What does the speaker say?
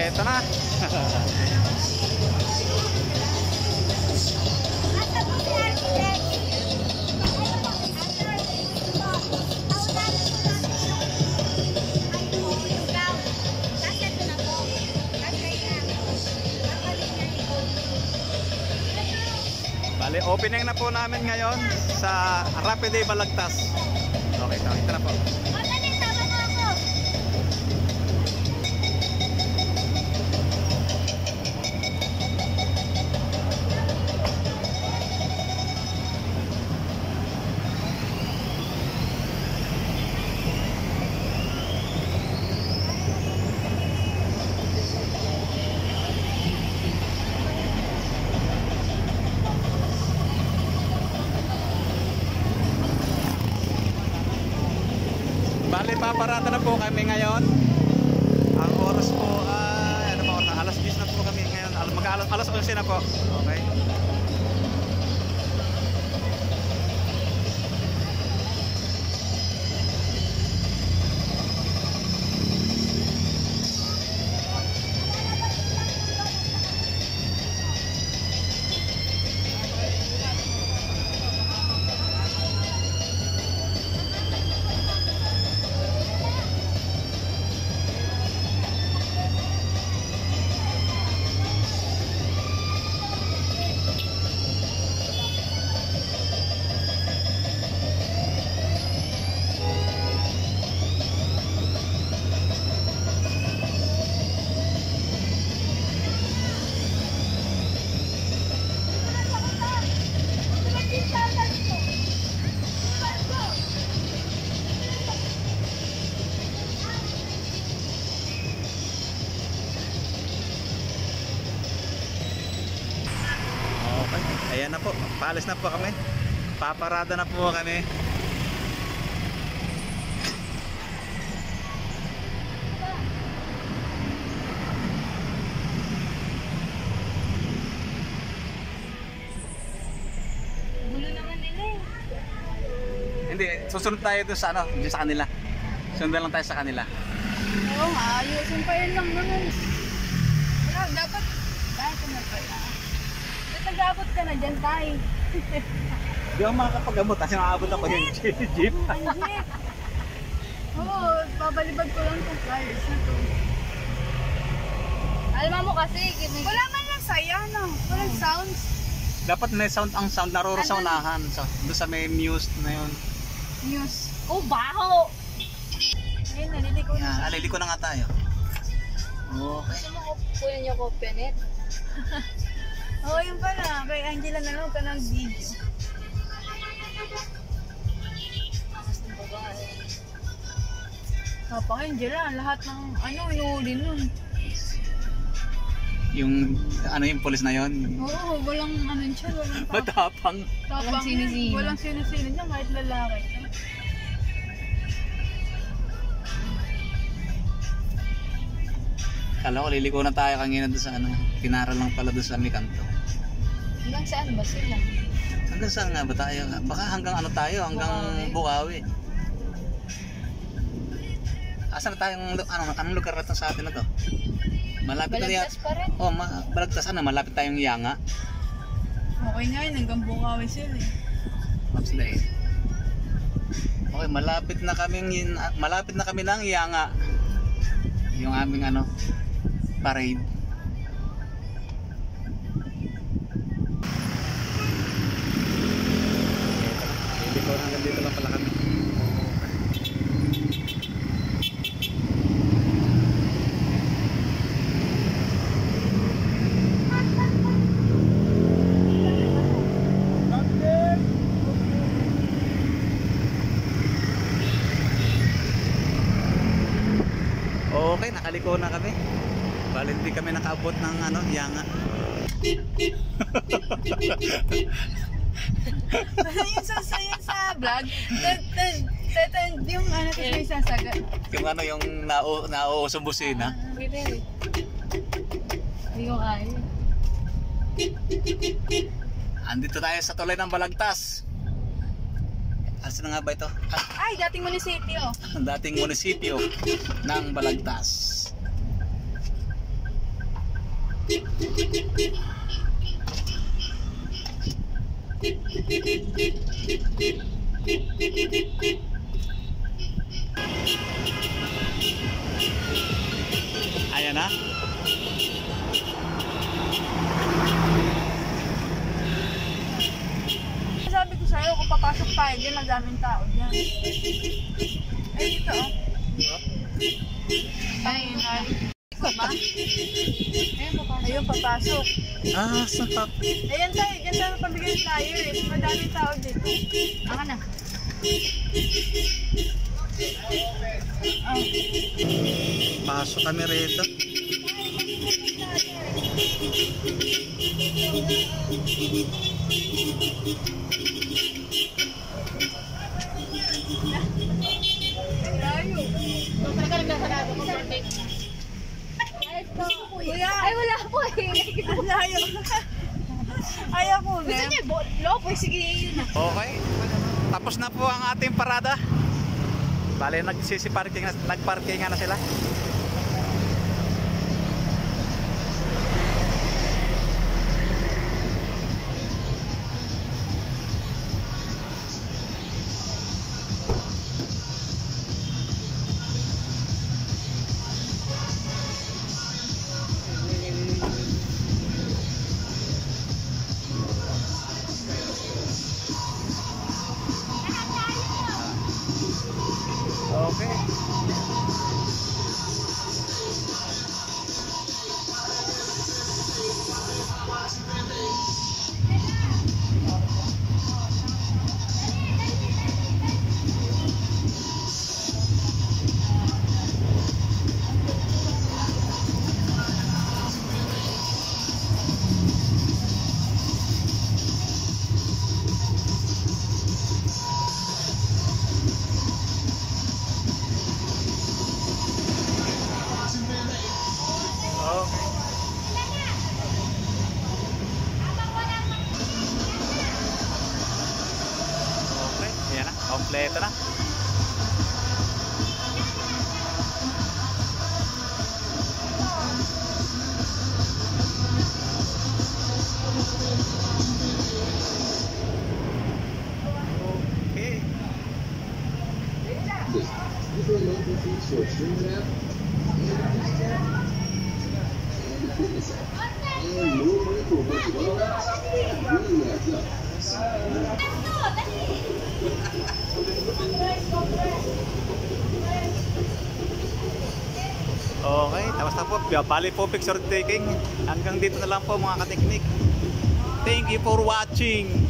Eto na. Bale, opening na po namin ngayon sa Rapid Day Balagtas. Okay, ito na po. Bale, paparada na po kami ngayon. Ang oras po ay ano po, alas 10 na po kami ngayon. Alas 11 na po. Okay. Ayan na po, paalis na po kami. Paparada na po kami. Gulo naman nila eh. Hindi, susunod tayo doon sa ano, doon sa kanila. Sundan lang tayo sa kanila. Oo nga, ayusin pa yun lang naman. Wala, dapat ko na pala. Nag-abot ka na dyan tayo. Hindi ako makakapag-abot kasi nakabot ako yung jeep. Ang jeep. Oo, babalibad ko lang itong flyers na to. Alam mo kasi, wala man lang saya, no? Walang sounds. Dapat may sound, ang sound naruro sa unahan. So, doon sa may news na yun. News. Oh, baho! Ayun, naliliko na. Yan, aliliko na nga tayo. Okay. Gusto mo kunin niyo ko penet? Oo, yun pala. Kay Angela na lang ka ng video. Kapag Angela, lahat ng ano, inuuli nun. Yung, ano yung polis na yun? Oo, walang ano siya, walang Matapang. walang sinisino. Walang sinisino niya, kahit lalaki. Kala ko liliko na tayo kanina doon sa ano, pinaral lang pala doon sa may kanto. Hanggang saan ba sila? Hanggang saan nga ba tayo? Baka hanggang ano tayo, hanggang Bukawi. Asan na tayong, anong lugar na to sa atin na to? Malapit na Balagtas pa rin. Oh, Balagtas ano, malapit tayong Yanga. Okay nga yun, hanggang Bukawi sila eh. Maps na eh. Okay, malapit na kami ng Yanga. Yung aming ano, parade. Hindi ko hanggang dito lang pala kami. Okay, nakaliko na kami. Bali hindi kami nakaabot ng ano, Yanga. Yung sa vlog, yung ano, tapos may sasagat. Yung ano, yung nauusumbusin ha. Hindi ko kaya. Andito tayo sa tulay ng Balagtas. Asan na nga ba ito? Ay, dating munisipyo. Ang dating munisipyo ng Balagtas. Ayan na. Sabi ko sa'yo, kung papasok tayo dyan, madaming tao dyan. Ay, dito oh. Ayun, ay. Ikaw ba? Ayun, papasok. Ah, saan? Ayan tayo, dyan tayo pabigay ng flyer eh. Madaming tao dito. Aka na. Pasok kami rito. Layo. Talaga nagkasarado ko birthday. Kuya. Ay, wala po eh. Layo. Ay, ako na. Gusto niya, lopo, sige yun na. Okay. Tapos na po ang ating parada. Bale, nagparkingan na sila. Okay. Okay, yan na. Kompleto na. Okay. Okay, tapos na po. Bali po picture taking. Hanggang dito na lang po mga kateknik. Thank you for watching.